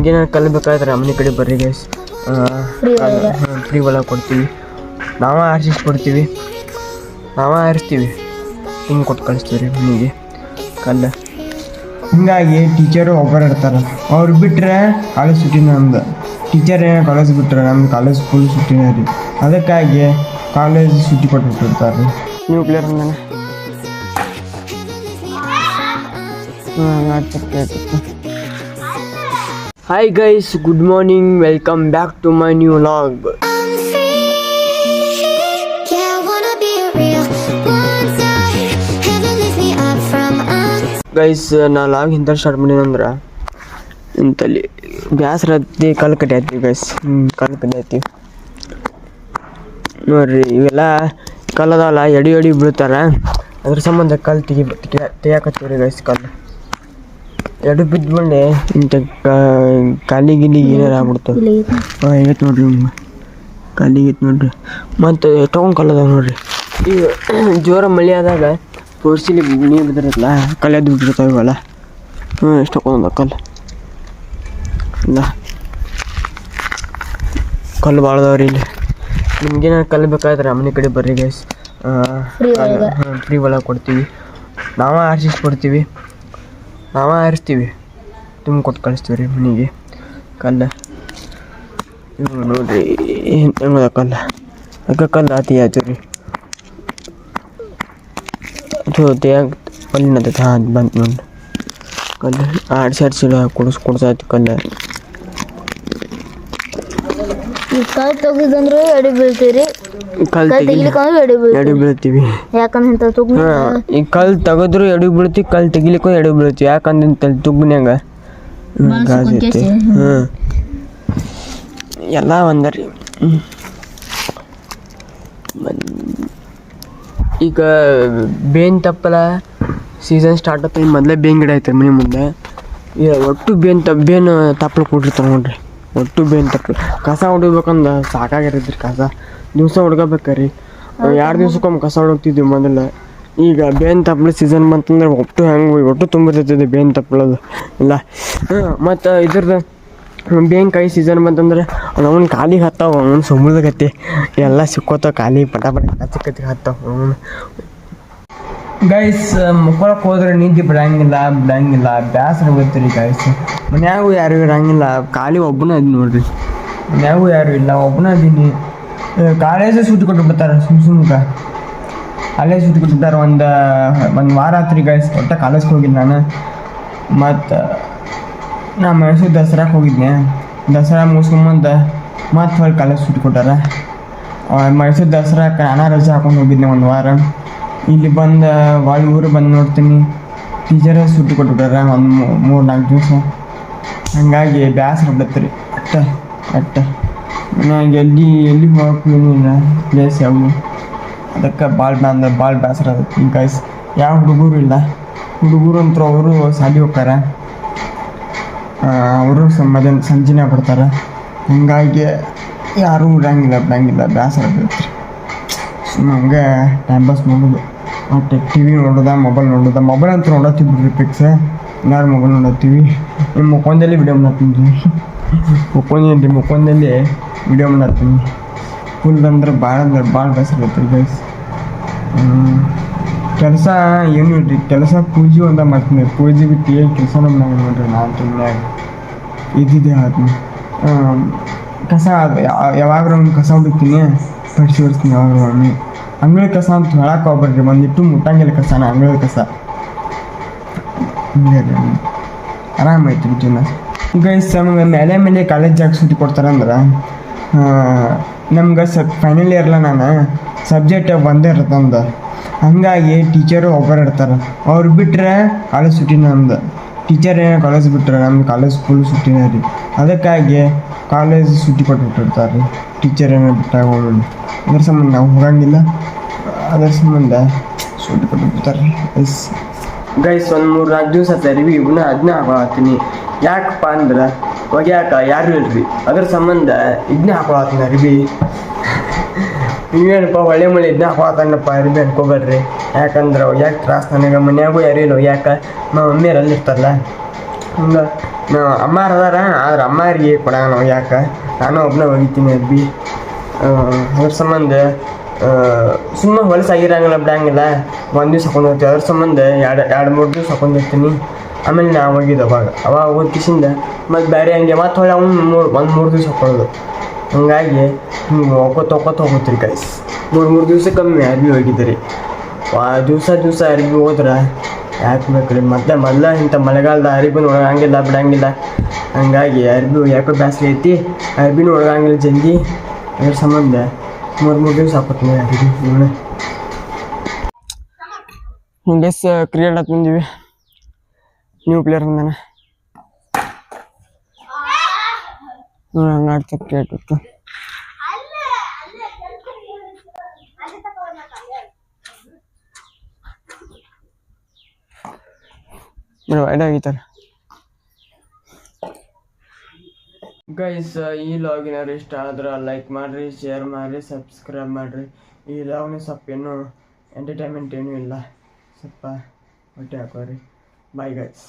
ನಿಮ್ಗೇನಾರು ಕಲಿಬೇಕಾದ್ರೆ ಮನೆ ಕಡೆ ಬರ್ರಿ ಗೈಸ್, ಫ್ರೀ ಒಳಗೆ ಕೊಡ್ತೀವಿ. ನಾವೇ ಆರ್ಸಿಸಿ ಕೊಡ್ತೀವಿ, ನಾವೇ ಆರಿಸ್ತೀವಿ, ಹಿಂಗೆ ಕೊಟ್ಟು ಕಳಿಸ್ತೀವಿ ರೀ ಮನೆಗೆ ಕಲ್ಲು. ಹಿಂಗಾಗಿ ಟೀಚರು ಒಬ್ಬರು ಇರ್ತಾರೆ, ಅವ್ರು ಬಿಟ್ಟರೆ ಕಾಲೇಜ್ ಸುಟ್ಟಿನ ನಮ್ದು. ಟೀಚರ್ ಏನೋ ಕಾಲೇಜ್ ಬಿಟ್ಟರೆ ನಮ್ದು ಕಾಲೇಜ್ ಫುಲ್ ಸುಟ್ಟಿನ ರೀ. ಅದಕ್ಕಾಗಿ ಕಾಲೇಜ್ ಸುಟ್ಟಿ ಕೊಟ್ಬಿಟ್ಟಿರ್ತಾರೆ ರೀ. ನೀವು ಕ್ಲಿಯರ್ ಅಂದಾನೆ hi guys, good morning, welcome back to my new vlog. Guys ನಾ ಲಾಗ್ ಇಂಥ ಸ್ಟಾರ್ಟ್ ಮಾಡೀನಂದ್ರೆ ಇಂತಲ್ಲಿ ಬ್ಯಾಸ್ರ ಹತ್ತಿ ಕಲ್ಲು ಕಟ್ಟಿ ಗೈಸ್. ಕಲ್ಲು ಕಟ್ಟಿ ನೋಡ್ರಿ, ಇವೆಲ್ಲ ಕಲ್ಲದಲ್ಲ ಎಡಿ ಬೀಳ್ತಾರೆ, ಅದ್ರ ಸಂಬಂಧ ಕಲ್ಲು ತೆಗಿಯಾಕತ್ತೀವ್ರಿ ಗೈಸ್. ಕಲ್ಲು ಎಡು ಬಿದ್ದು ಬಂಡೆ ಇಂಥ ಕಾಲಿಗೆ ಏನಾರು ಆಗ್ಬಿಡ್ತಾವೆ. ಆಗೈತೆ ನೋಡ್ರಿ, ಕಾಲಿಗೆ ನೋಡ್ರಿ. ಮತ್ತು ಎಷ್ಟೊಂದು ಕಲ್ಲದಾವ ನೋಡ್ರಿ. ಈಗ ಜೋರ ಮಳೆ ಆದಾಗ ಪೋರ್ಸಿಲಿ ನೀರು ಬಿದ್ದಿರತ್ತಲ್ಲ, ಕಲ್ಲು ಎದ್ದು ಬಿಟ್ಟಿರ್ತಾವೆ ಇವೆಲ್ಲ. ಎಷ್ಟೊಂದು ಕಲ್ಲು ಇಲ್ಲ, ಕಲ್ಲು ಭಾಳ ಅದಾವ್ರಿ ಇಲ್ಲಿ. ನಿಮ್ಗೇನಾರು ಕಲಿಬೇಕಾದ್ರೆ ಮನೆ ಕಡೆ ಬರ್ರಿ ಗೈಸ್, ಫ್ರೀ ಒಳಗೆ ಕೊಡ್ತೀವಿ. ನಾವೇ ಆರ್ಸಿಸಿ ಕೊಡ್ತೀವಿ, ನಾವೇ ಆರಿಸ್ತೀವಿ, ತುಂಬ ಕೊಟ್ಟು ಕಳಿಸ್ತೀವಿ ರೀ ಮನೆಗೆ ಕಲ್ಲು. ಇವು ನೋಡ್ರಿ ಹೆಂಗದ ಕಲ್ಲು, ಅದಕ್ಕೆ ಕಲ್ಲು ಆತಿ ಆಯ್ತು ರೀ. ಕಲ್ಲಿನ ಬಂತು ನೋಡಿ ಕಲ್ಲು. ಆಡ್ಸಿ ಕೊಡ್ಸಾಯ್ತು ಕಲ್ಲು. ಕಲ್ ತೆಗಿದಂದ್ರೆ ಎಡಿ ಬೀಳ್ತೀರಿ, ಎಡಿ ಬೀಳ್ತೀವಿ. ಯಾಕಂದ್ರೆ ಈ ಕಲ್ಲು ತೆಗೆದ್ರು ಎಡಿ ಬೀಳ್ತೀವಿ, ಕಲ್ಲು ತೆಗಿಲಿಕ್ಕೂ ಎಡಿ ಬೀಳ್ತೀವಿ. ಯಾಕಂದ್ರೆ ತುಗ್ನ್ಯಾಗ ಗಾಜೈತಿ. ಎಲ್ಲ ಒಂದರಿ. ಈಗ ಬೇನ್ ತಪ್ಪಲ ಸೀಸನ್ ಸ್ಟಾರ್ಟ್ ಆಗ್ತದೆ, ಮೊದಲೇ ಬೇನ್ ಗಿಡ ಐತೆ ಮನೆ ಮುಂದೆ. ಈಗ ಒಟ್ಟು ಬೇನು ತಪ್ಪಲು ಕೊಟ್ಟಿರ್ತಾರೆ ನೋಡ್ರಿ, ಒಟ್ಟು ಬೇನ್ ತಪ್ಪಲು. ಕಸ ಹೊಡಿಬೇಕಂದ್ರೆ ಸಾಕಾಗಿರತ್ರಿ, ಕಸ ದಿವಸ ಹೊಡ್ಕೋಬೇಕ್ರಿ. 2 ದಿವ್ಸಕ್ಕೊಮ್ಮೆ ಕಸ ಹೊಡೋಗ್ತಿದ್ವಿ ಮೊದಲು. ಈಗ ಬೇನ್ ತಪ್ಪಲು ಸೀಸನ್ ಬಂತಂದ್ರೆ ಒಟ್ಟು ತುಂಬಿರ್ತೈತಿ ಬೇನ್ ತಪ್ಪಲದು ಇಲ್ಲ. ಮತ್ತು ಇದ್ರದ್ದು ಬೇನ್ಕಾಯಿ ಸೀಸನ್ ಬಂತಂದ್ರೆ ಅವನ ಕಾಲಿಗೆ ಹತ್ತಾವ, ಅವನು ಸಮುದ್ರಗತ್ತೆ ಎಲ್ಲ ಸಿಕ್ಕೋತಾವ, ಖಾಲಿ ಪಟ ಕಚ್ಚಿ ಹತ್ತಾವ ಅವನು. ಗೈಸ್ ಮುಕ್ಕೊಳಕ್ಕೆ ಹೋದ್ರೆ ನಿದ್ದೆ ಬಿಡಂಗಿಲ್ಲ, ಬ್ಯಾಸರ ಬರ್ತೀರಿ ಗೈಸ್. ಮನ್ಯಾಗೂ ಯಾರು ಇರಂಗಿಲ್ಲ, ಖಾಲಿ ಒಬ್ಬನ ಅದು ನೋಡ್ರಿ. ಮನ್ಯಾಗೂ ಯಾರು ಇಲ್ಲ, ಒಬ್ಬನ ಅದೀನಿ. ಕಾಲೇಜೇ ಸೂಟಿ ಕೊಟ್ಟು ಬಿಡ್ತಾರೆ ಸುಮ್ಕ. ಕಾಲೇಜ್ ಸೂಟಿ ಕೊಟ್ಟಿದ್ದಾರೆ ಒಂದು ವಾರ ಆತ್ರಿ ಗೈಸ್. ಒಟ್ಟ ಕಾಲೇಜ್ಗೆ ಹೋಗಿಲ್ಲ ನಾನು. ಮತ್ತು ನಾ ಮೈಸೂರು ದಸರಾಕ್ಕೆ ಹೋಗಿದ್ದೆ. ದಸರಾ ಮುಗಿಸ್ಕೊಂಬಂದು ಮತ್ತೆ ಹೊಳ್ಳಿ ಕಾಲೇಜ್ ಸೂಟಿ ಕೊಟ್ಟಾರ. ಮೈಸೂರು ದಸರಾಕ್ಕೆ ನಾನು ರಜೆ ಹಾಕೊಂಡು ಹೋಗಿದ್ದೆ 1 ವಾರ. ಇಲ್ಲಿ ಬಂದು ಊರು ಬಂದು ನೋಡ್ತೀನಿ, ಟೀಚರೇ ಸೂಟಿ ಕೊಟ್ಬಿಟ್ಟಾರ ಒಂದು 3-4 ದಿವಸ. ಹಾಗಾಗಿ ಬ್ಯಾಸರ ಬಿಡತ್ರಿ ಅಟ್ಟ ಮನ್ಯಾಗ ಎಲ್ಲಿ ಹೋಗಕ್ಕೂ ಏನಿಲ್ಲ ಪ್ಲೇಸ್ ಯಾವು. ಅದಕ್ಕೆ ಭಾಳ ಬ್ಯಾಸರ ಆಗತ್ತೆ ಗೈಸ್. ಯಾವ ಹುಡುಗರು ಇಲ್ಲ, ಹುಡುಗರು ಅಂತೂ ಅವರು ಶಾಲೆ ಹೋಗ್ತಾರೆ, ಅವರು ಸಂಜೆನೇ ಬರ್ತಾರೆ. ಹಂಗಾಗಿ ಯಾರೂ ಬಿಡಂಗಿಲ್ಲ, ಬ್ಯಾಸರ ಆಗತ್ತೆ. ಸುಮ್ಮನೆ ಹಂಗೆ ಟೈಮ್ ಪಾಸ್ ಮಾಡೋದು. ಮತ್ತು TV ನೋಡೋದ, ಮೊಬೈಲ್ ಅಂತೂ ನೋಡತ್ತೀವಿ ಬಿಡ್ರಿ ಫಿಕ್ಸ್. ಎಲ್ಲರೂ ಮೊಬೈಲ್ ನೋಡತ್ತೀವಿ. ನಿಮ್ಮ ಮುಖಂದಲ್ಲಿ ವಿಡಿಯೋ ಮಾಡತ್ತೀನಿ, ಮುಖಂದಲ್ಲಿ ವಿಡಿಯೋ ಮಾಡತ್ತೀನಿ. ಫುಲ್ ಅಂದ್ರೆ ಭಾಳ ಬೇಸರ ಆಗತ್ತೆ ಗೈಸ್. ಕೆಲಸ ಏನು ಇಲ್ರಿ, ಕೆಲಸ ಪೂಜೆ ಒಂದ ಮಾಡ್ತೀನಿ. ಪೂಜೆ ಬಿಟ್ಟು ಏನು ಕೆಲಸನೂ ಮಾಡಂಗಿಲ್ಲ ನೋಡ್ರಿ. ನಾನು ತುಂಬ ಇದ್ದಿದ್ದೆ ಆದ್ನಿ. ಕಸ ಯಾವಾಗ್ರ ಒಂದು ಕಸ ಹೊಡಿತೀನಿ, ಹೊಡಿಸ್ತೀನಿ ಯಾವಾಗ ಒಮ್ಮೆ. ಅಂಗಳ ಕಸ ಅಂತ ಹೇಳಕ್ಕೆ ಹೋಗ್ಬೇಡ್ರಿ, ಒಂದಿಟ್ಟು ಮುಟ್ಟಂಗಿಲ್ಲ ಕಸನ, ಅಂಗಳ ಕಸ. ಆರಾಮೈತಿ ಜೀವನ ಗೈಸ್. ನಮ್ಗೆ ಮೇಲೆ ಕಾಲೇಜಾಗ ಸೂಟಿ ಕೊಡ್ತಾರಂದ್ರೆ ನಮ್ಗೆ ಫೈನಲ್ ಇಯರ್ಲ ನಾನು ಸಬ್ಜೆಕ್ಟ್ ಒಂದೇ ಇರ್ತಂದು. ಹಂಗಾಗಿ ಟೀಚರು ಒಬ್ಬರು ಇರ್ತಾರೆ, ಅವ್ರು ಬಿಟ್ಟರೆ ಕಾಲೇಜ್ ಸುಟ್ಟಿನ ನಮ್ದು. ಟೀಚರ್ ಏನೋ ಕಾಲೇಜ್ ಬಿಟ್ಟರೆ ನಮ್ದು ಕಾಲೇಜ್ ಫುಲ್ ಸುಟ್ಟಿನ ರೀ. ಅದಕ್ಕಾಗಿ ಕಾಲೇಜ್ ಸುಟ್ಟಿ ಕೊಟ್ಬಿಟ್ಟಿರ್ತಾರೆ ರೀ, ಟೀಚರ್ ಏನೋ ಬಿಟ್ಟಾಗ ಹೋಗೋದು. ಅದ್ರ ಸಂಬಂಧ ನಾವು ಹೋಗಂಗಿಲ್ಲ, ಅದ್ರ ಸಂಬಂಧ ಸುಟ್ಟಿ ಕೊಟ್ಬಿಡ್ತಾರೆ ರೀ ಗೈಸ್. 1-3-4 ದಿವಸ ಅರಿವಿ ಇವನ್ನ ಅದನ್ನ ಹಾಕೊಳತ್ತೀನಿ. ಯಾಕಪ್ಪ ಅಂದ್ರೆ ಒಗ್ಯಾಕ ಯಾರು ಇಲ್ರಿ, ಅದ್ರ ಸಂಬಂಧ ಇದನ್ನೇ ಹಾಕೊಳತ್ತೀನಿ ಅರಿವಿ. ನೀವೇನಪ್ಪ ಒಳ್ಳೆ ಮಳೆ ಇದನ್ನ ಹಾಕೊಳತ್ತಣ್ಣಪ್ಪ ಅರಿವಿ ಅನ್ಕೋಬೇಡ್ರಿ. ಯಾಕಂದ್ರೆ ಯಾಕೆ ತ್ರಾಸ ನನಗೆ, ಮನ್ಯಾಗೂ ಯಾರು ಇಲ್ಲ ಯಾಕೆ, ಮಮ್ಮಿಯರು ಅಲ್ಲಿರ್ತಾರಲ್ಲ. ಹಂಗೆ ಅಮ್ಮಾರು ಅದಾರ ಆದ್ರೆ ಅಮ್ಮಾರಿಗೆ ಕೊಡೋಣ ನಾವು ಯಾಕೆ ನಾನು ಒಬ್ಬನೇ ಒಗಿತೀನಿ ಅರ್ಬಿ ಅದ್ರ ಸಂಬಂಧ ಸುಮ್ಮನೆ ಹೊಲಸಾಗಿರಂಗಿಲ್ಲ ಬಿಡಂಗಿಲ್ಲ ಒಂದು ದಿವ್ಸ ಹಾಕೊಂಡು ಹೋಗ್ತೀವಿ ಅದ್ರ ಸಂಬಂಧ ಎರಡು ಮೂರು ದಿವ್ಸ ಹಾಕೊಂಡಿರ್ತೀನಿ ಆಮೇಲೆ ನಾವು ಹೋಗಿದ್ದು ಅವಾಗ ಹೋದ ಕಿಸಿಂದ ಮತ್ತು ಬೇರೆ ಹಂಗೆ ಮತ್ತು ಹೊಳೆ ಅವ್ನು ಮೂರು ದಿವ್ಸ ಹಾಕೊಳ್ಳೋದು ಹಂಗಾಗಿ ಹಿಂಗೆ ಒಕ್ಕೊತ್ತು ಹೋಗ್ತೀರಿ ಗೈಸ್ ಮೂರು ದಿವ್ಸಕ್ಕೆ ಕಮ್ಮಿ ಅರ್ಬಿ ಹೋಗಿದ್ದೀರಿ ದಿವಸ ಅರ್ಬಿ ಹೋದ್ರೆ ಯಾಕೆ ಬೇಕ್ರಿ ಮೊದಲ ಇಂಥ ಮಳೆಗಾಲದ ಅರಿಬಿನ ಒಣಗಂಗಿಲ್ಲ ಬಿಡಂಗಿಲ್ಲ ಹಂಗಾಗಿ ಅರ್ಬಿ ಯಾಕೋ ಬ್ಯಾಸ್ಗೆ ಐತಿ ಅರ್ಬಿನೂ ಒಣಗಂಗಿಲ್ಲ ಜಲ್ದಿ ಅದ್ರ ಸಂಬಂಧ ಮೂರು ದಿವ್ಸ ಹಾಕೋತೀನಿ ಅರ್ಬಿ ನೋಡಿ ಗೈಸ್ ಕ್ರಿಕೆಟ್ ಆತ್ ಬಂದೀವಿ ನ್ಯೂ ಪ್ಲೇಯರ್ ಬಂದಾನ ನೋಡಿ ಹಂಗೆ ಆಡ್ತೀವಿ ಕ್ರಿಕೆಟ್ ಇತ್ತು ವೈಡ್ ಆಗಿತ್ತಾರೆ ಗೈಸ್ ಈ ಲಾಗಿನಾರು ಇಷ್ಟ ಆದ್ರೆ ಲೈಕ್ ಮಾಡಿರಿ ಶೇರ್ ಮಾಡಿರಿ ಸಬ್ಸ್ಕ್ರೈಬ್ ಮಾಡಿರಿ ಈ ಲಾಗ್ನ ಸ್ವಲ್ಪ ಏನೂ ಎಂಟರ್ಟೈನ್ಮೆಂಟ್ ಏನೂ ಇಲ್ಲ ಸ್ವಲ್ಪ ಹೊಟ್ಟೆ ಹಾಕೋರಿ ಬಾಯ್ ಗೈಸ್.